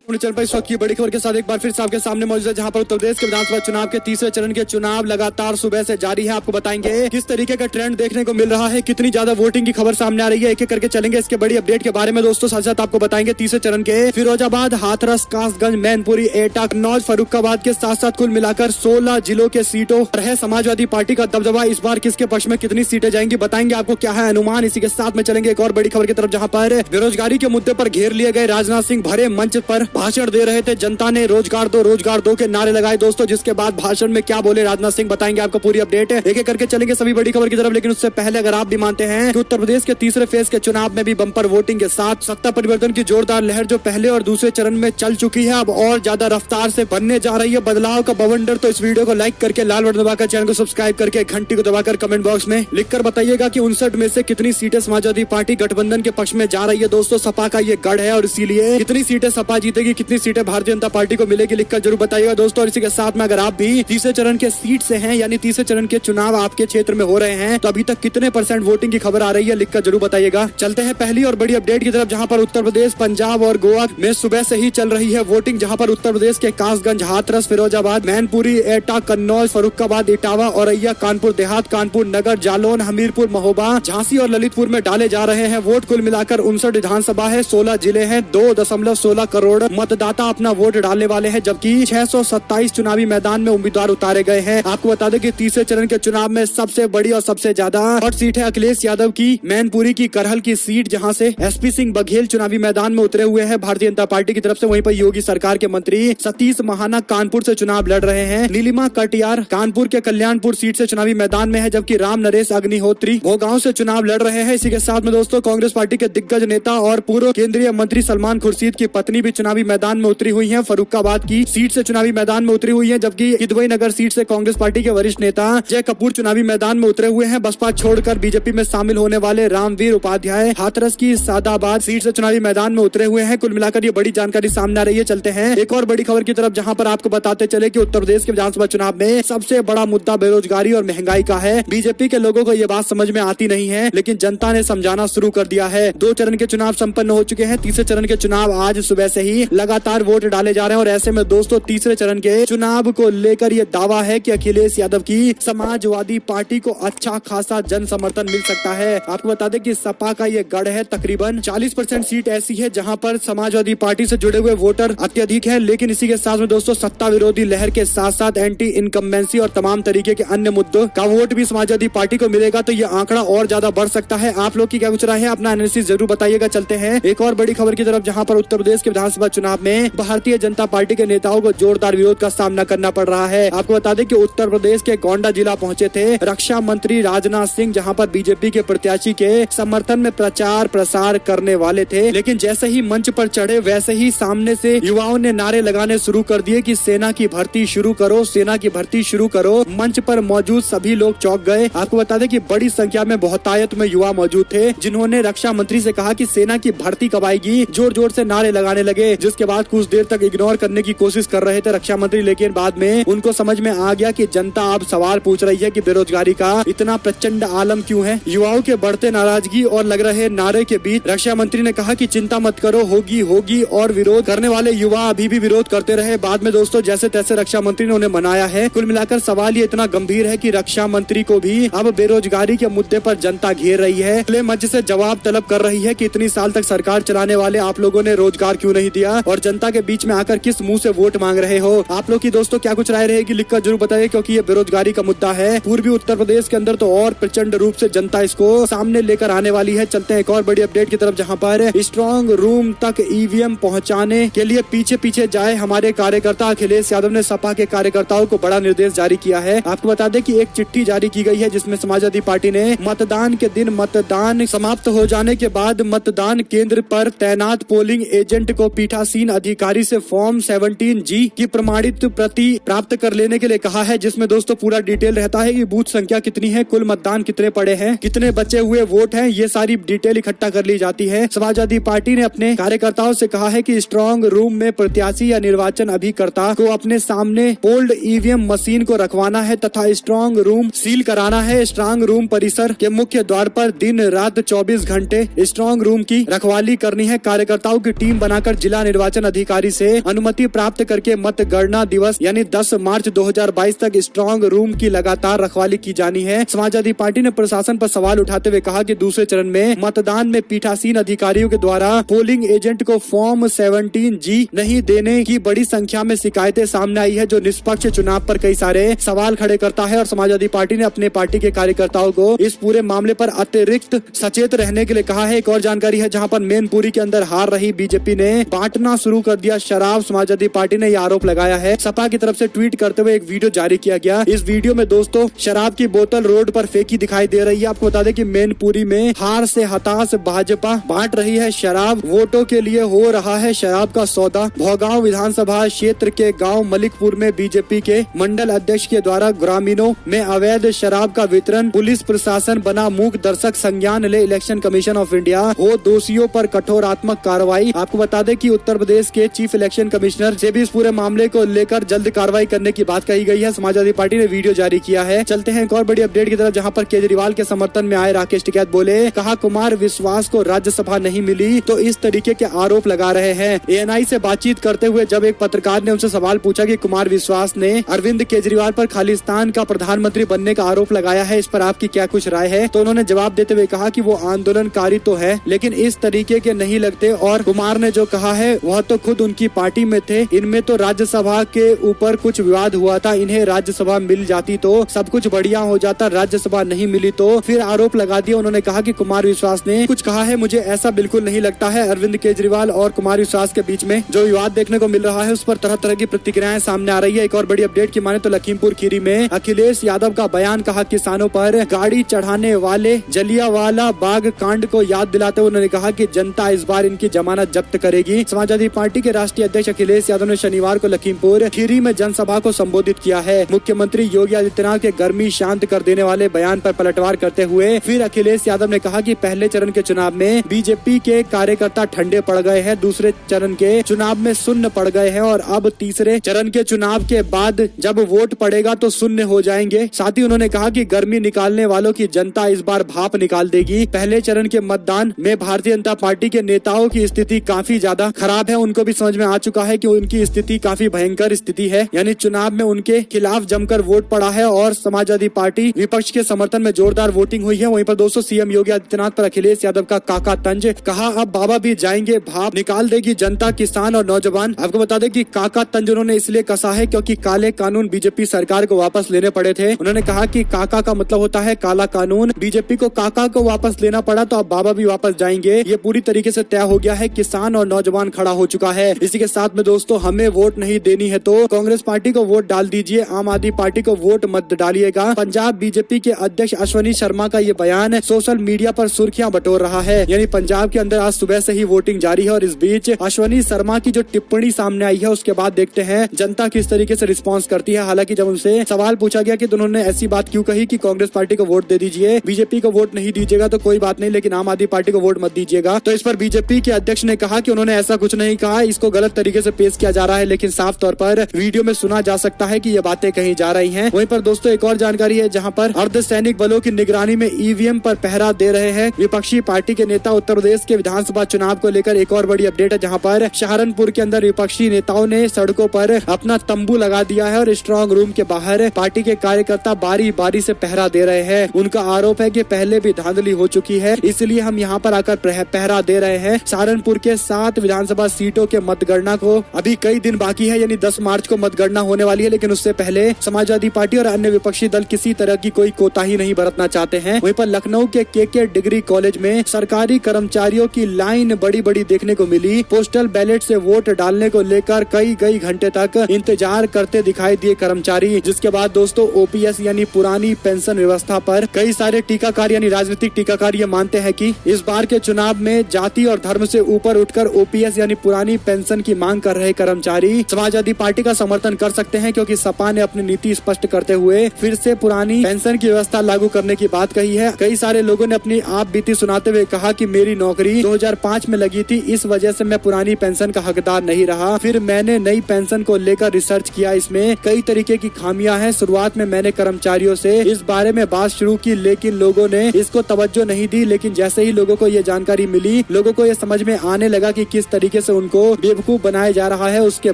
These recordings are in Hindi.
चल पर इस वक्त की बड़ी खबर के साथ एक बार फिर से आपके सामने मौजूद है, जहां पर उत्तर प्रदेश के विधानसभा चुनाव के तीसरे चरण के चुनाव लगातार सुबह से जारी है। आपको बताएंगे किस तरीके का ट्रेंड देखने को मिल रहा है, कितनी ज्यादा वोटिंग की खबर सामने आ रही है, एक एक करके चलेंगे इसके बड़ी अपडेट के बारे में दोस्तों। साथ साथ आपको बताएंगे तीसरे चरण के फिरोजाबाद, हाथरस, कासगंज, मैनपुरी, एटा, कन्नौज, फर्रुखाबाद के साथ साथ कुल मिलाकर 16 जिलों के सीटों पर है समाजवादी पार्टी का दबदबा। इस बार किसके पक्ष में कितनी सीटें जाएंगी बताएंगे आपको क्या है अनुमान। इसी के साथ में चलेंगे एक और बड़ी खबर की तरफ, जहां पर बेरोजगारी के मुद्दे पर घेर लिए गए राजनाथ सिंह भरे मंच पर भाषण दे रहे थे। जनता ने रोजगार दो के नारे लगाए दोस्तों, जिसके बाद भाषण में क्या बोले राजनाथ सिंह बताएंगे आपको पूरी अपडेट। एक एक करके चलेंगे सभी बड़ी खबर की तरफ, लेकिन उससे पहले अगर आप भी मानते हैं कि उत्तर प्रदेश के तीसरे फेज के चुनाव में भी बम्पर वोटिंग के साथ सत्ता परिवर्तन की जोरदार लहर जो पहले और दूसरे चरण में चल चुकी है, अब और ज्यादा रफ्तार से बनने जा रही है बदलाव का बवंडर, तो इस वीडियो को लाइक करके लाल बटन दबाकर चैनल को सब्सक्राइब करके घंटी को दबाकर कमेंट बॉक्स में लिखकर बताइएगा कि 59 में से कितनी सीटें समाजवादी पार्टी गठबंधन के पक्ष में जा रही है। दोस्तों सपा का ये गढ़ है और इसीलिए कितनी सीटें सपा जीतेगी, कितनी सीटें भारतीय जनता पार्टी को मिलेगी, लिखकर जरूर बताइएगा दोस्तों। और इसी के साथ में अगर आप भी तीसरे चरण के सीट से हैं, यानी तीसरे चरण के चुनाव आपके क्षेत्र में हो रहे हैं, तो अभी तक कितने % वोटिंग की खबर आ रही है, लिखकर जरूर बताइएगा। चलते हैं पहली और बड़ी अपडेट की तरफ, जहां पर उत्तर प्रदेश, पंजाब और गोवा में सुबह से ही चल रही है वोटिंग, जहां पर उत्तर प्रदेश के कासगंज, हाथरस, फिरोजाबाद, मैनपुरी, एटा, कन्नौज, फर्रुखाबाद, इटावा, औरैया, कानपुर देहात, कानपुर नगर, जालौन, हमीरपुर, महोबा, झांसी और ललितपुर में डाले जा रहे हैं वोट। कुल मिलाकर 59 विधानसभा है, 16 जिले हैं, 2.16 करोड़ मतदाता अपना वोट डालने वाले हैं, जबकि 627 चुनावी मैदान में उम्मीदवार उतारे गए हैं। आपको बता दें कि तीसरे चरण के चुनाव में सबसे बड़ी और सबसे ज्यादा हॉट सीट है अखिलेश यादव की मैनपुरी की करहल की सीट, जहां से एसपी सिंह बघेल चुनावी मैदान में उतरे हुए हैं भारतीय जनता पार्टी की तरफ से। वहीं पर योगी सरकार के मंत्री सतीश महाना कानपुर से चुनाव लड़ रहे हैं। नीलिमा कटियार कानपुर के कल्याणपुर सीट से चुनावी मैदान में है, जबकि राम नरेश अग्निहोत्री भोगांव से चुनाव लड़ रहे हैं। इसी के साथ में दोस्तों कांग्रेस पार्टी के दिग्गज नेता और पूर्व केंद्रीय मंत्री सलमान खुर्शीद की पत्नी भी चुनावी मैदान में उतरी हुई है, फर्रुखाबाद की सीट से चुनावी मैदान में उतरी हुई है, जबकि किदवई नगर सीट से कांग्रेस पार्टी के वरिष्ठ नेता जय कपूर चुनावी मैदान में उतरे हुए हैं। बसपा छोड़कर बीजेपी में शामिल होने वाले रामवीर उपाध्याय हाथरस की सादाबाद सीट से चुनावी मैदान में उतरे हुए हैं। कुल मिलाकर ये बड़ी जानकारी सामने आ रही है। चलते हैं एक और बड़ी खबर की तरफ, जहां पर आपको बताते चले कि उत्तर प्रदेश के विधानसभा चुनाव में सबसे बड़ा मुद्दा बेरोजगारी और महंगाई का है। बीजेपी के लोगों को ये बात समझ में आती नहीं है, लेकिन जनता ने समझाना शुरू कर दिया है। 2 चरण के चुनाव संपन्न हो चुके हैं, तीसरे चरण के चुनाव आज सुबह से ही लगातार वोट डाले जा रहे हैं। और ऐसे में दोस्तों तीसरे चरण के चुनाव को लेकर ये दावा है कि अखिलेश यादव की समाजवादी पार्टी को अच्छा खासा जन समर्थन मिल सकता है। आपको बता दें कि सपा का ये गढ़ है, तकरीबन 40% सीट ऐसी है जहां पर समाजवादी पार्टी से जुड़े हुए वोटर अत्यधिक है। लेकिन इसी के साथ में दोस्तों सत्ता विरोधी लहर के साथ साथ एंटी इनकम्बेंसी और तमाम तरीके के अन्य मुद्दों का वोट भी समाजवादी पार्टी को मिलेगा, तो ये आंकड़ा और ज्यादा बढ़ सकता है। आप लोग की क्या कुछ राय है, अपना एनालिसिस जरूर बताइएगा। चलते हैं एक और बड़ी खबर की तरफ, जहां पर उत्तर प्रदेश के विधानसभा चुनाव में भारतीय जनता पार्टी के नेताओं को जोरदार विरोध का सामना करना पड़ रहा है। आपको बता दें कि उत्तर प्रदेश के गोंडा जिला पहुंचे थे रक्षा मंत्री राजनाथ सिंह, जहां पर बीजेपी के प्रत्याशी के समर्थन में प्रचार प्रसार करने वाले थे। लेकिन जैसे ही मंच पर चढ़े, वैसे ही सामने से युवाओं ने नारे लगाने शुरू कर दिए कि सेना की भर्ती शुरू करो, सेना की भर्ती शुरू करो। मंच पर मौजूद सभी लोग चौंक गए। आपको बता दें कि बड़ी संख्या में बहुतायत में युवा मौजूद थे, जिन्होंने रक्षा मंत्री से कहा कि सेना की भर्ती कब आएगी, जोर जोर से नारे लगाने लगे, जिसके बाद कुछ देर तक इग्नोर करने की कोशिश कर रहे थे रक्षा मंत्री। लेकिन बाद में उनको समझ में आ गया कि जनता अब सवाल पूछ रही है कि बेरोजगारी का इतना प्रचंड आलम क्यों है। युवाओं के बढ़ते नाराजगी और लग रहे नारे के बीच रक्षा मंत्री ने कहा कि चिंता मत करो, होगी होगी, और विरोध करने वाले युवा अभी भी विरोध करते रहे। बाद में दोस्तों जैसे तैसे रक्षा मंत्री ने उन्हें मनाया है। कुल मिलाकर सवाल ये इतना गंभीर है कि रक्षा मंत्री को भी अब बेरोजगारी के मुद्दे पर जनता घेर रही है। खुले मंच से जवाब तलब कर रही है कि इतनी साल तक सरकार चलाने वाले आप लोगों ने रोजगार क्यों नहीं दिया, और जनता के बीच में आकर किस मुंह से वोट मांग रहे हो। आप लोग की दोस्तों क्या कुछ राय रहेगी, लिखकर जरूर बताइए, क्योंकि ये बेरोजगारी का मुद्दा है। पूर्वी उत्तर प्रदेश के अंदर तो और प्रचंड रूप से जनता इसको सामने लेकर आने वाली है। चलते हैं एक और बड़ी अपडेट की तरफ, जहां पर स्ट्रॉन्ग रूम तक ईवीएम पहुंचाने के लिए पीछे पीछे जाए हमारे कार्यकर्ता। अखिलेश यादव ने सपा के कार्यकर्ताओं को बड़ा निर्देश जारी किया है। आपको बता दें कि एक चिट्ठी जारी की गई है, जिसमें समाजवादी पार्टी ने मतदान के दिन मतदान समाप्त हो जाने के बाद मतदान केंद्र पर तैनात पोलिंग एजेंट को पीठासीन अधिकारी से फॉर्म 17G की प्रमाणित प्रति प्राप्त कर लेने के लिए कहा है, जिसमें दोस्तों पूरा डिटेल रहता है कि बूथ संख्या कितनी है, कुल मतदान कितने पड़े हैं, कितने बचे हुए वोट हैं, ये सारी डिटेल इकट्ठा कर ली जाती है। समाजवादी पार्टी ने अपने कार्यकर्ताओं से कहा है कि स्ट्रॉन्ग रूम में प्रत्याशी या निर्वाचन अभिकर्ता को अपने सामने पोल्ड ईवीएम मशीन को रखवाना है तथा स्ट्रॉन्ग रूम सील कराना है। स्ट्रॉन्ग रूम परिसर के मुख्य द्वार पर दिन रात 24 घंटे स्ट्रॉन्ग रूम की रखवाली करनी है। कार्यकर्ताओं की टीम बनाकर जिला निर्वाचन अधिकारी से अनुमति प्राप्त करके मतगणना दिवस यानी 10 मार्च 2022 तक स्ट्रांग रूम की लगातार रखवाली की जानी है। समाजवादी पार्टी ने प्रशासन पर सवाल उठाते हुए कहा कि दूसरे चरण में मतदान में पीठासीन अधिकारियों के द्वारा पोलिंग एजेंट को फॉर्म 17G नहीं देने की बड़ी संख्या में शिकायतें सामने आई है, जो निष्पक्ष चुनाव पर कई सारे सवाल खड़े करता है। और समाजवादी पार्टी ने अपने पार्टी के कार्यकर्ताओं को इस पूरे मामले पर अतिरिक्त सचेत रहने के लिए कहा है। एक और जानकारी है जहां पर मैनपुरी के अंदर हार रही बीजेपी ने बांटना शुरू कर दिया शराब। समाजवादी पार्टी ने यह आरोप लगाया है। सपा की तरफ से ट्वीट करते हुए एक वीडियो जारी किया गया। इस वीडियो में दोस्तों शराब की बोतल रोड पर फेंकी दिखाई दे रही है। आपको बता दें कि मैनपुरी में हार से हताश भाजपा बांट रही है शराब, वोटों के लिए हो रहा है शराब का सौदा। भोगांव विधानसभा क्षेत्र के गाँव मलिकपुर में बीजेपी के मंडल अध्यक्ष के द्वारा ग्रामीणों में अवैध शराब का वितरण, पुलिस प्रशासन बना मूक दर्शक, संज्ञान ले इलेक्शन कमीशन ऑफ इंडिया, हो दोषियों पर कठोरात्मक कार्रवाई। आपको बता दें कि उत्तर प्रदेश के चीफ इलेक्शन कमिश्नर से भी इस पूरे मामले को लेकर जल्द कार्रवाई करने की बात कही गई है। समाजवादी पार्टी ने वीडियो जारी किया है। चलते हैं एक और बड़ी अपडेट की तरफ जहां पर केजरीवाल के समर्थन में आए राकेश टिकैत बोले, कहा कुमार विश्वास को राज्यसभा नहीं मिली तो इस तरीके के आरोप लगा रहे हैं। ANI से बातचीत करते हुए जब एक पत्रकार ने उनसे सवाल पूछा कि कुमार विश्वास ने अरविंद केजरीवाल पर खालिस्तान का प्रधानमंत्री बनने का आरोप लगाया है, इस पर आपकी क्या कुछ राय है, तो उन्होंने जवाब देते हुए कहा कि वो आंदोलनकारी तो है लेकिन इस तरीके के नहीं लगते। और कुमार ने जो कहा है वह तो खुद उनकी पार्टी में थे। इनमें तो राज्यसभा के ऊपर कुछ विवाद हुआ था, इन्हें राज्यसभा मिल जाती तो सब कुछ बढ़िया हो जाता, राज्यसभा नहीं मिली तो फिर आरोप लगा दिया। उन्होंने कहा कि कुमार विश्वास ने कुछ कहा है, मुझे ऐसा बिल्कुल नहीं लगता है। अरविंद केजरीवाल और कुमार विश्वास के बीच में जो विवाद देखने को मिल रहा है उस पर तरह तरह की प्रतिक्रियाएं सामने आ रही है। एक और बड़ी अपडेट की माने तो लखीमपुर खीरी में अखिलेश यादव का बयान, कहा किसानों पर गाड़ी चढ़ाने वाले जलियांवाला बाग कांड को याद दिलाते हुए उन्होंने कहा कि जनता इस बार इनकी जमानत जब्त करेगी। समाजवादी पार्टी के राष्ट्रीय अध्यक्ष अखिलेश यादव ने शनिवार को लखीमपुर खीरी में जनसभा को संबोधित किया है। मुख्यमंत्री योगी आदित्यनाथ के गर्मी शांत कर देने वाले बयान पर पलटवार करते हुए फिर अखिलेश यादव ने कहा कि पहले चरण के चुनाव में बीजेपी के कार्यकर्ता ठंडे पड़ गए हैं, दूसरे चरण के चुनाव में शून्य पड़ गए हैं और अब तीसरे चरण के चुनाव के बाद जब वोट पड़ेगा तो शून्य हो जाएंगे। साथ ही उन्होंने कहा कि गर्मी निकालने वालों की जनता इस बार भाप निकाल देगी। पहले चरण के मतदान में भारतीय जनता पार्टी के नेताओं की स्थिति काफी ज्यादा खराब है। उनको भी समझ में आ चुका है कि उनकी स्थिति काफी भयंकर स्थिति है, यानी चुनाव में उनके खिलाफ जमकर वोट पड़ा है और समाजवादी पार्टी विपक्ष के समर्थन में जोरदार वोटिंग हुई है। वहीं पर दोस्तों सीएम योगी आदित्यनाथ पर अखिलेश यादव का काका तंज, कहा अब बाबा भी जाएंगे, भाप निकाल देगी जनता, किसान और नौजवान। आपको बता दें कि काका तंज उन्होंने इसलिए कसा है क्योंकि काले कानून बीजेपी सरकार को वापस लेने पड़े थे। उन्होंने कहा कि काका का मतलब होता है काला कानून, बीजेपी को काका को वापस लेना पड़ा तो अब बाबा भी वापस जाएंगे। ये पूरी तरीके से तय हो गया है, किसान और नौजवान खड़ा हो चुका है। इसी के साथ में दोस्तों हमें वोट नहीं देनी है तो कांग्रेस पार्टी को वोट डाल दीजिए, आम आदमी पार्टी को वोट मत डालिएगा। पंजाब बीजेपी के अध्यक्ष अश्वनी शर्मा का ये बयान सोशल मीडिया पर सुर्खियां बटोर रहा है। यानी पंजाब के अंदर आज सुबह से ही वोटिंग जारी है और इस बीच अश्वनी शर्मा की जो टिप्पणी सामने आई है उसके बाद देखते हैं जनता किस तरीके से रिस्पॉन्स करती है। हालांकि जब उनसे सवाल पूछा गया कि उन्होंने ऐसी बात क्यों कही कि कांग्रेस पार्टी को वोट दे दीजिए, बीजेपी को वोट नहीं दीजिएगा तो कोई बात नहीं लेकिन आम आदमी पार्टी को वोट मत दीजिएगा, तो इस पर बीजेपी के अध्यक्ष ने कहा कि उन्होंने ऐसा कुछ नहीं कहा, इसको गलत तरीके से पेश किया जा रहा है। लेकिन साफ तौर पर वीडियो में सुना जा सकता है कि ये बातें कहीं जा रही हैं। वहीं पर दोस्तों एक और जानकारी है जहां पर अर्धसैनिक बलों की निगरानी में ईवीएम पर पहरा दे रहे हैं विपक्षी पार्टी के नेता। उत्तर प्रदेश के विधानसभा चुनाव को लेकर एक और बड़ी अपडेट है जहां पर सहारनपुर के अंदर विपक्षी नेताओं ने सड़कों पर अपना तंबू लगा दिया है और स्ट्रांग रूम के बाहर पार्टी के कार्यकर्ता बारी बारी से पहरा दे रहे हैं। उनका आरोप है कि पहले भी धांधली हो चुकी है, इसलिए हम यहाँ पर आकर पहरा दे रहे हैं। सहारनपुर के 7 विधानसभा सीटों के मतगणना को अभी कई दिन बाकी है, यानी 10 मार्च को मतगणना होने वाली है, लेकिन उससे पहले समाजवादी पार्टी और अन्य विपक्षी दल किसी तरह की कोई कोताही नहीं बरतना चाहते हैं। वहीं पर लखनऊ के के डिग्री कॉलेज में सरकारी कर्मचारियों की लाइन बड़ी बड़ी देखने को मिली। पोस्टल बैलेट से वोट डालने को लेकर कई घंटे तक इंतजार करते दिखाई दिए कर्मचारी, जिसके बाद दोस्तों ओपीएस यानी पुरानी पेंशन व्यवस्था पर कई सारे टीकाकार यानी राजनीतिक टीकाकार ये मानते हैं कि इस बार के चुनाव में जाति और धर्म से ऊपर उठकर ओपीएस यानी पुरानी पेंशन की मांग कर रहे कर्मचारी समाजवादी पार्टी का समर्थन कर सकते हैं, क्योंकि सपा ने अपनी नीति स्पष्ट करते हुए फिर से पुरानी पेंशन की व्यवस्था लागू करने की बात कही है। कई सारे लोगों ने अपनी आप बीती सुनाते हुए कहा कि मेरी नौकरी 2005 में लगी थी, इस वजह से मैं पुरानी पेंशन का हकदार नहीं रहा। फिर मैंने नई पेंशन को लेकर रिसर्च किया, इसमें कई तरीके की खामियां हैं। शुरुआत में मैंने कर्मचारियों से इस बारे में बात शुरू की, लेकिन लोगों ने इसको तवज्जो नहीं दी। लेकिन जैसे ही लोगों को ये जानकारी मिली, लोगों को ये समझ में आने लगा कि किस तरीके से उनको बेवकूफ बनाया जा रहा है। उसके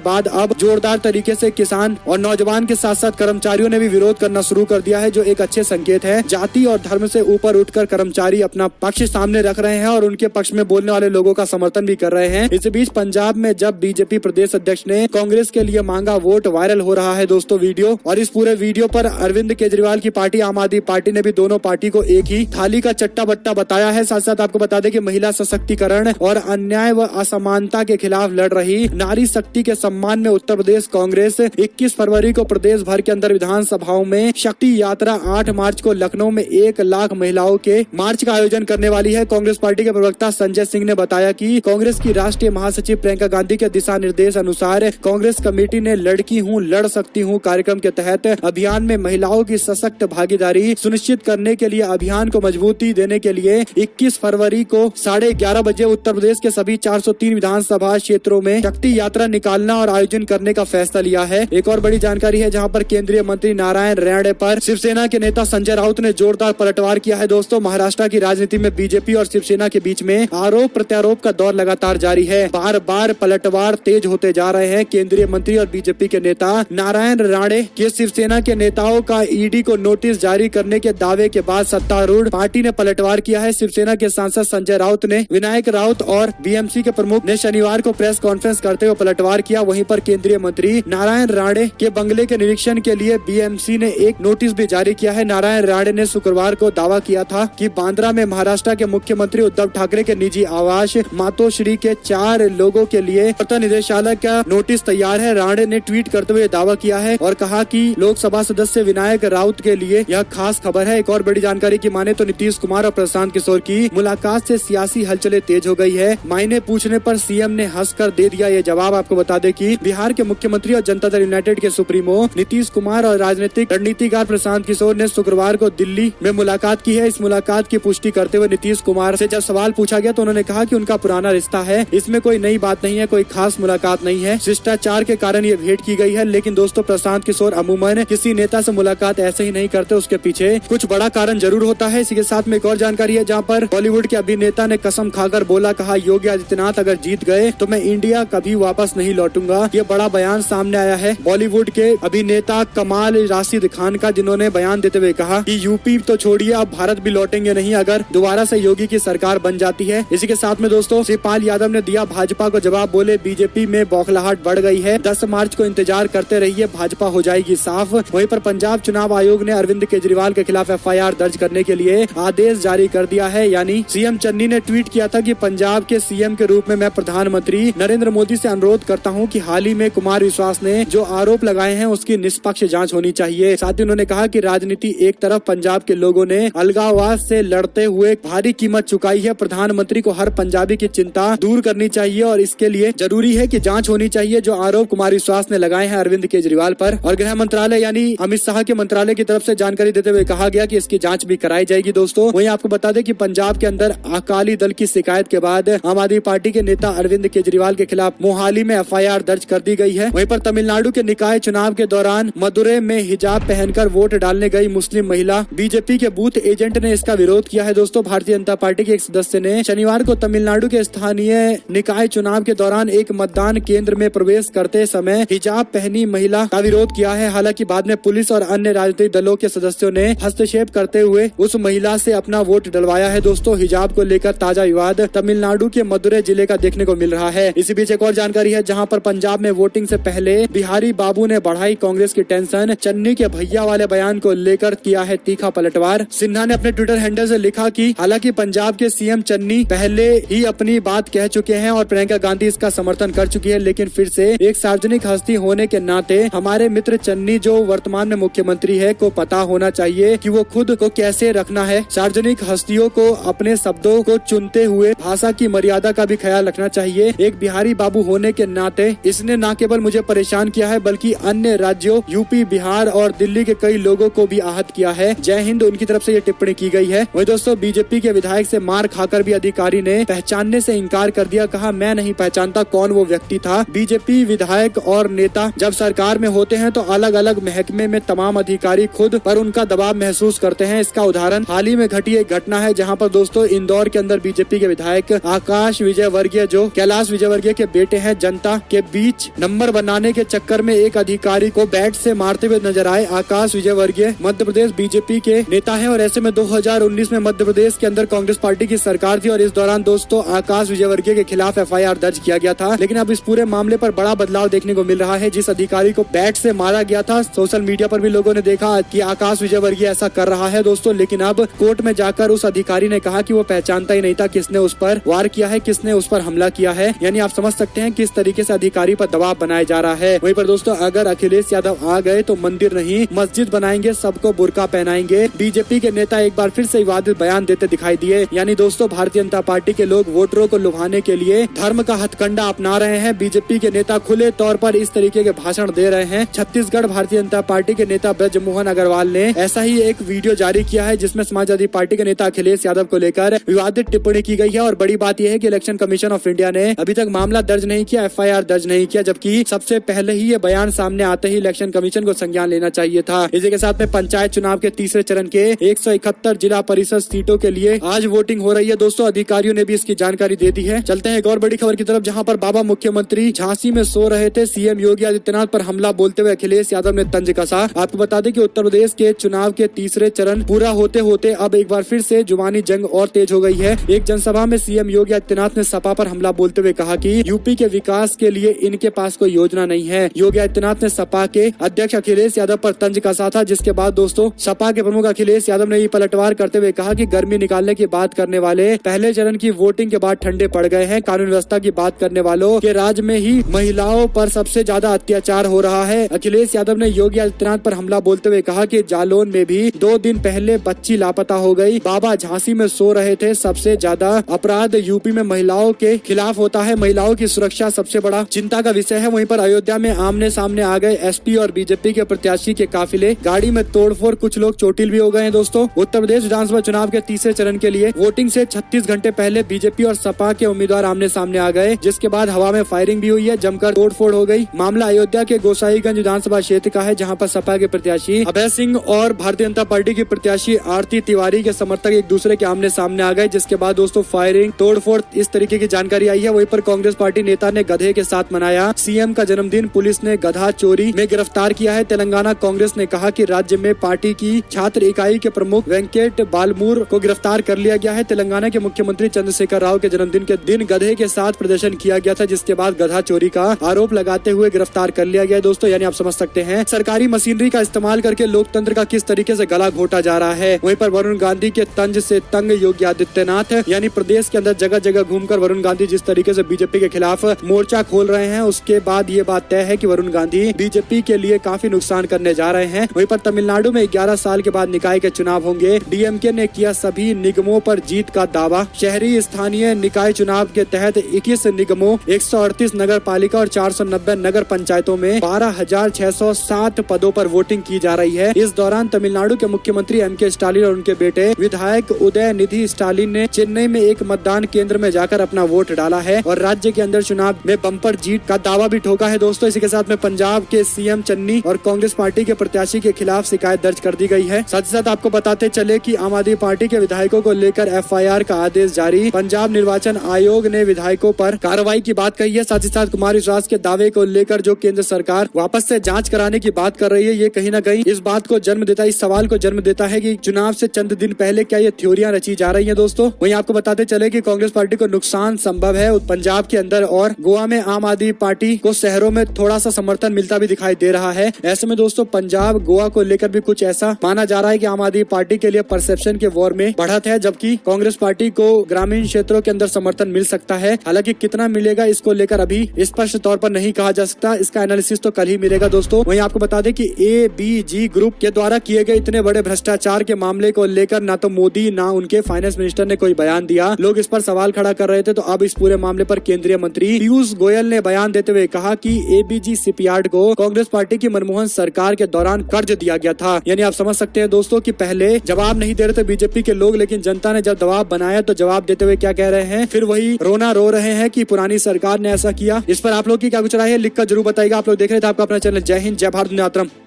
बाद अब जोरदार तरीके से किसान और नौजवान के साथ साथ कर्मचारियों ने भी विरोध करना शुरू कर दिया है, जो एक अच्छे संकेत है। जाति और धर्म से ऊपर उठकर कर्मचारी अपना पक्ष सामने रख रहे हैं और उनके पक्ष में बोलने वाले लोगों का समर्थन भी कर रहे हैं। इस बीच पंजाब में जब बीजेपी प्रदेश अध्यक्ष ने कांग्रेस के लिए मांगा वोट, वायरल हो रहा है दोस्तों वीडियो। और इस पूरे वीडियो पर अरविंद केजरीवाल की पार्टी आम आदमी पार्टी ने भी दोनों पार्टी को एक ही थाली का चट्टा बट्टा बताया है। साथ साथ आपको बता दें कि महिला सशक्तिकरण और अन्याय व असमानता के खिलाफ लड़ रही नारी शक्ति के सम्मान में उत्तर प्रदेश कांग्रेस 21 फरवरी को प्रदेश भर के अंदर विधानसभाओं में शक्ति यात्रा, 8 मार्च को लखनऊ में 1 लाख महिलाओं के मार्च का आयोजन करने वाली है। कांग्रेस पार्टी के प्रवक्ता संजय सिंह ने बताया कि कांग्रेस की राष्ट्रीय महासचिव प्रियंका गांधी के दिशा निर्देश अनुसार कांग्रेस कमेटी ने लड़की हूँ लड़ सकती हूँ कार्यक्रम के तहत अभियान में महिलाओं की सशक्त भागीदारी सुनिश्चित करने के लिए अभियान को मजबूती देने के लिए 21 फरवरी को 11:30 बजे उत्तर प्रदेश के सभी 403 विधानसभा क्षेत्रों में शक्ति यात्रा निकालना और आयोजन करने का फैसला लिया है। एक और बड़ी जानकारी है जहां पर केंद्रीय मंत्री नारायण राणे पर शिवसेना के नेता संजय राउत ने जोरदार पलटवार किया है। दोस्तों, महाराष्ट्र की राजनीति में बीजेपी और शिवसेना के बीच में आरोप प्रत्यारोप का दौर लगातार जारी है। बार बार पलटवार तेज होते जा रहे हैं। केंद्रीय मंत्री और बीजेपी के नेता नारायण राणे के शिवसेना के नेताओं का ईडी को नोटिस जारी करने के दावे के बाद सत्तारूढ़ पार्टी ने पलटवार किया है। शिवसेना के सांसद संजय राउत ने विनायक राउत और बीएमसी के प्रमुख ने शनिवार को प्रेस कॉन्फ्रेंस करते हुए पलटवार किया। वहीं पर केंद्रीय मंत्री नारायण राणे के बंगले के निरीक्षण के लिए बीएमसी ने एक नोटिस भी जारी किया है। नारायण राणे ने शुक्रवार को दावा किया था कि बांद्रा में महाराष्ट्र के मुख्यमंत्री उद्धव ठाकरे के निजी आवास मातोश्री के 4 लोगों के लिए पत्र निदेशालय का नोटिस तैयार है। राणे ने ट्वीट करते हुए दावा किया है और कहा कि लोकसभा सदस्य विनायक राउत के लिए यह खास खबर है। एक और बड़ी जानकारी की माने तो नीतीश कुमार और प्रशांत किशोर की मुलाकात से सियासी हलचलें तेज हो गई है। मायने पूछने पर सीएम ने हंसकर दे दिया ये जवाब। आपको बता दें कि बिहार के मुख्यमंत्री और जनता दल यूनाइटेड के सुप्रीमो नीतीश कुमार और राजनीतिक रणनीतिकार प्रशांत किशोर ने शुक्रवार को दिल्ली में मुलाकात की है। इस मुलाकात की पुष्टि करते हुए नीतीश कुमार से जब सवाल पूछा गया तो उन्होंने कहा कि उनका पुराना रिश्ता है, इसमें कोई नई बात नहीं है, कोई खास मुलाकात नहीं है, शिष्टाचार के कारण ये भेंट की गई है। लेकिन दोस्तों, प्रशांत किशोर अमूमन किसी नेता से मुलाकात ऐसे ही नहीं करते, उसके पीछे कुछ बड़ा कारण जरूर होता है। इसी के साथ में एक और जानकारी है जहाँ पर बॉलीवुड के अभिनेता ने कसम खाकर बोला, कहा योगी आदित्यनाथ अगर जीत गए तो मैं इंडिया कभी वापस नहीं लौटूंगा। ये बड़ा बयान सामने आया है बॉलीवुड के अभिनेता कमाल राशिद खान का, जिन्होंने बयान देते हुए कहा कि यूपी तो छोड़िए, अब भारत भी लौटेंगे नहीं अगर दोबारा से योगी की सरकार बन जाती है। इसी के साथ में दोस्तों, शिवपाल यादव ने दिया भाजपा को जवाब, बोले बीजेपी में बौखलाहट बढ़ गई है, 10 मार्च को इंतजार करते रहिए, भाजपा हो जाएगी साफ। वहीं पर पंजाब चुनाव आयोग ने अरविंद केजरीवाल के खिलाफ FIR दर्ज करने के लिए आदेश जारी कर दिया है। यानी सीएम चन्नी ने ट्वीट किया था कि पंजाब के सीएम के रूप में मैं प्रधानमंत्री नरेंद्र मोदी से अनुरोध करता हूं कि हाल ही में कुमार विश्वास ने जो आरोप लगाए हैं उसकी निष्पक्ष जांच होनी चाहिए। साथ ही उन्होंने कहा कि राजनीति एक तरफ, पंजाब के लोगों ने अलगाववाद से लड़ते हुए भारी कीमत चुकाई है। प्रधानमंत्री को हर पंजाबी की चिंता दूर करनी चाहिए और इसके लिए जरूरी है कि जांच होनी चाहिए जो आरोप कुमार विश्वास ने लगाए हैं अरविंद केजरीवाल पर। और गृह मंत्रालय यानी अमित शाह के मंत्रालय की तरफ से जानकारी देते हुए कहा गया कि इसकी जांच भी कराई जाएगी। दोस्तों, वहीं आपको बता दें कि पंजाब के अंदर अकाली दल की शिकायत के बाद आम आदमी पार्टी के नेता अरविंद केजरीवाल के खिलाफ मोहाली में FIR दर्ज कर दी गई है। वहीं पर तमिलनाडु के निकाय चुनाव के दौरान मदुरै में हिजाब पहनकर वोट डालने गई मुस्लिम महिला बीजेपी के बूथ एजेंट ने इसका विरोध किया है। दोस्तों, भारतीय जनता पार्टी के एक सदस्य ने शनिवार को तमिलनाडु के स्थानीय निकाय चुनाव के दौरान एक मतदान केंद्र में प्रवेश करते समय हिजाब पहनी महिला का विरोध किया है। हालांकि बाद में पुलिस और अन्य राजनीतिक दलों के सदस्यों ने हस्तक्षेप करते हुए उस महिला से अपना वोट डलवाया है। दोस्तों, हिजाब को लेकर ताजा विवाद तमिलनाडु के मदुरै जिले का देखने को मिल रहा है। इसी बीच एक और जानकारी है जहां पर पंजाब में वोटिंग से पहले बिहारी बाबू ने बढ़ाई कांग्रेस की टेंशन, चन्नी के भैया वाले बयान को लेकर किया है तीखा पलटवार। सिन्हा ने अपने ट्विटर हैंडल से लिखा कि हालांकि पंजाब के सीएम चन्नी पहले ही अपनी बात कह चुके हैं और प्रियंका गांधी इसका समर्थन कर चुकी है, लेकिन फिर से एक सार्वजनिक हस्ती होने के नाते हमारे मित्र चन्नी जो वर्तमान में मुख्यमंत्री है को पता होना चाहिए कि वो खुद को कैसे रखना है। सार्वजनिक हस्तियों को अपने शब्दों को चुनते हुए भाषा की मर्यादा का भी ख्याल रखना चाहिए। एक बिहारी बाबू होने के नाते इसने न केवल मुझे परेशान किया है बल्कि अन्य राज्यों यूपी, बिहार और दिल्ली के कई लोगों को भी आहत किया है। जय हिंद, उनकी तरफ से ये टिप्पणी की गई है। वही दोस्तों, बीजेपी के विधायक से मार खाकर भी अधिकारी ने पहचानने से इनकार कर दिया, कहा मैं नहीं पहचानता कौन वो व्यक्ति था। बीजेपी विधायक और नेता जब सरकार में होते हैं तो अलग अलग महकमे में तमाम अधिकारी खुद पर उनका दबाव महसूस करते हैं। इसका उदाहरण हाल ही में घटी एक घटना है जहां पर दोस्तों इंदौर के अंदर बीजेपी के विधायक आकाश विजयवर्गीय जो कैलाश विजयवर्गीय के बेटे हैं। जनता के बीच नंबर बनाने के चक्कर में एक अधिकारी को बैट से मारते हुए नजर आए। आकाश विजयवर्गीय मध्य प्रदेश बीजेपी के नेता है और ऐसे में 2019 में मध्य प्रदेश के अंदर कांग्रेस पार्टी की सरकार थी और इस दौरान दोस्तों आकाश विजयवर्गीय के खिलाफ FIR दर्ज किया गया था। लेकिन अब इस पूरे मामले पर बड़ा बदलाव देखने को मिल रहा है। जिस अधिकारी को बैट से मारा गया था, सोशल मीडिया पर भी लोगों ने देखा कि आकाश विजयवर्गीय ऐसा कर रहा है दोस्तों, लेकिन अब कोर्ट में जाकर उस अधिकारी ने कहा कि वो पहचानता ही नहीं था किसने उस पर वार किया है, किसने उस पर हमला किया है। यानी आप समझ सकते हैं किस तरीके से अधिकारी पर दबाव बनाया जा रहा है। वहीं पर दोस्तों अगर अखिलेश यादव आ गए तो मंदिर नहीं मस्जिद बनाएंगे, सबको बुर्का पहनाएंगे। बीजेपी के नेता एक बार फिर से विवादित बयान देते दिखाई दिए। यानी दोस्तों भारतीय जनता पार्टी के लोग वोटरों को लुभाने के लिए धर्म का हथकंडा अपना रहे हैं। बीजेपी के नेता खुले तौर पर इस तरीके के भाषण दे रहे हैं। छत्तीसगढ़ भारतीय जनता पार्टी के नेता ब्रजमोहन अग्रवाल ने ऐसा ही एक वीडियो जारी किया है जिसमें समाजवादी पार्टी के नेता अखिलेश यादव को लेकर विवादित टिप्पणी की गई है। और बड़ी बात यह है कि इलेक्शन कमीशन ऑफ इंडिया ने अभी तक मामला दर्ज नहीं किया, FIR दर्ज नहीं किया, जबकि सबसे पहले ही ये बयान सामने आते ही इलेक्शन कमीशन को संज्ञान लेना चाहिए था। इसी के साथ में पंचायत चुनाव के तीसरे चरण के 171 जिला परिषद सीटों के लिए आज वोटिंग हो रही है दोस्तों। अधिकारियों ने भी इसकी जानकारी दे दी है। चलते हैं एक और बड़ी खबर की तरफ, जहां पर बाबा मुख्यमंत्री झांसी में सो रहे थे। सीएम योगी आदित्यनाथ पर हमला बोलते हुए अखिलेश यादव ने तंज कसा। आपको बता दें कि उत्तर प्रदेश के चुनाव के तीसरे चरण पूरा होते होते अब एक बार फिर से जुबानी जंग और तेज हो गई है। एक जनसभा में सीएम योगी आदित्यनाथ ने सपा पर हमला बोलते हुए कहा कि यूपी के विकास के लिए इनके पास कोई योजना नहीं है। योगी आदित्यनाथ ने सपा के अध्यक्ष अखिलेश यादव पर तंज कसा था, जिसके बाद दोस्तों सपा के प्रमुख अखिलेश यादव ने ये पलटवार करते हुए कहा कि गर्मी निकालने की बात करने वाले पहले चरण की वोटिंग के बाद ठंडे पड़ गए हैं। कानून व्यवस्था की बात करने वालों के राज्य में ही महिलाओं पर सबसे ज्यादा अत्याचार हो रहा है। अखिलेश यादव ने योगी आदित्यनाथ पर हमला बोलते हुए कहा कि जालौन में भी 2 दिन पहले बच्ची लापता हो गई। बाबा झांसी में सो रहे थे। सबसे ज्यादा अपराध यूपी में महिलाओं के खिलाफ होता है। महिलाओं की सुरक्षा सबसे बड़ा चिंता का विषय है। वहीं पर अयोध्या में आमने सामने आ गए एसपी और बीजेपी के प्रत्याशी के काफिले। गाड़ी में तोड़फोड़, कुछ लोग चोटिल भी हो गए हैं दोस्तों। उत्तर प्रदेश विधानसभा चुनाव के तीसरे चरण के लिए वोटिंग से 36 घंटे पहले बीजेपी और सपा के उम्मीदवार आमने सामने आ गए, जिसके बाद हवा में फायरिंग भी हुई है, जमकर तोड़फोड़ हो गई। मामला अयोध्या के गोसाईगंज विधानसभा क्षेत्र का है, जहां पर सपा के प्रत्याशी अभय सिंह और भारतीय जनता पार्टी की प्रत्याशी आरती तिवारी के समर्थक एक दूसरे के आमने सामने आ गए, जिसके बाद दोस्तों फायरिंग, तोड़फोड़ इस तरीके की जानकारी आई है। वहीं पर कांग्रेस पार्टी नेता ने गधे के साथ मनाया सीएम का जन्मदिन। पुलिस ने गधा चोरी में गिरफ्तार किया है। तेलंगाना कांग्रेस ने कहा कि राज्य में पार्टी की छात्र इकाई के प्रमुख वेंकट बालमूर को गिरफ्तार कर लिया गया है। तेलंगाना के मुख्यमंत्री चंद्रशेखर राव के जन्मदिन के दिन गधे के साथ प्रदर्शन किया गया था, जिसके बाद गधा चोरी का आरोप लगाते हुए गिरफ्तार कर लिया गया है दोस्तों। यानी आप समझ सकते हैं सरकारी मशीनरी का इस्तेमाल करके लोकतंत्र का किस तरीके से गला घोटा जा रहा है। वहीं पर वरुण गांधी के तंज से तंग योगी आदित्यनाथ, यानी प्रदेश के अंदर जगह जगह घूमकर वरुण गांधी जिस तरीके से बीजेपी के खिलाफ मोर्चा खोल रहे हैं, उसके बाद ये बात तय है कि वरुण गांधी बीजेपी के लिए काफी नुकसान करने जा रहे हैं। वहीं पर तमिलनाडु में 11 साल के बाद निकाय के चुनाव होंगे। डीएमके ने किया सभी निगमों पर जीत का दावा। शहरी स्थानीय निकाय चुनाव के तहत 21 निगमों, 138 नगर पालिका और 490 नगर पंचायतों में 12,607 पदों पर वोटिंग की जा रही है। इस दौरान तमिलनाडु के मुख्यमंत्री एमके स्टालिन और उनके बेटे विधायक उदय निधि स्टालिन ने चेन्नई में एक मतदान केंद्र में जाकर अपना वोट डाला है और राज्य के अंदर चुनाव में बम्पर जीत का दावा भी ठोका है दोस्तों। इसी के साथ में पंजाब के सीएम चन्नी और कांग्रेस पार्टी के प्रत्याशी के खिलाफ शिकायत दर्ज कर दी गई है। साथ ही साथ आपको बताते चले कि आम आदमी पार्टी के विधायकों को लेकर FIR का आदेश जारी। पंजाब निर्वाचन आयोग ने विधायकों पर कार्रवाई की बात कही है। साथ ही साथ कुमार विश्वास के दावे को लेकर जो केंद्र सरकार वापस से जांच कराने की बात कर रही है, ये कहीं न कहीं इस बात को जन्म देता है, इस सवाल को जन्म देता है कि चुनाव से चंद दिन पहले क्या ये थ्योरियां रची जा रही है दोस्तों। वहीं आपको बताते चले कि कांग्रेस पार्टी को नुकसान संभव है पंजाब के अंदर और गोवा में आम आदमी पार्टी को शहरों में थोड़ा सा समर्थन मिलता भी दिखाई दे रहा है। ऐसे में दोस्तों पंजाब गोवा को लेकर भी कुछ ऐसा माना जा रहा है कि आम आदमी पार्टी के लिए परसेप्शन के वॉर में बढ़त है, जबकि कांग्रेस पार्टी को ग्रामीण क्षेत्रों के अंदर समर्थन मिल सकता है। हालांकि कितना मिलेगा इसको लेकर अभी स्पष्ट तौर पर नहीं कहा जा सकता, इसका एनालिसिस तो कल ही मिलेगा दोस्तों। वहीं आपको बता दें कि ABG ग्रुप के द्वारा किए गए इतने बड़े भ्रष्टाचार के मामले को लेकर ना तो मोदी ना उनके फाइनेंस मिनिस्टर ने कोई बयान दिया। लोग इस पर सवाल खड़ा कर रहे थे, तो अब इस पूरे मामले पर केंद्रीय मंत्री पीयूष गोयल ने बयान देते हुए कहा कि ABG शिपयार्ड को कांग्रेस पार्टी की मनमोहन सरकार के दौरान कर्ज दिया गया था। यानी आप समझ सकते हैं दोस्तों कि पहले जवाब नहीं दे रहे थे बीजेपी के लोग, लेकिन जनता ने जब दबाव बनाया तो जवाब देते हुए क्या कह रहे हैं, फिर वही रोना रो रहे हैं कि पुरानी सरकार ने ऐसा किया। इस पर आप लोग की क्या कुछ राय है, लिखकर जरूर बताइएगा। आप लोग देख रहे थे आपका अपना चैनल जय हिंद, जय भारत, वंदे मातरम।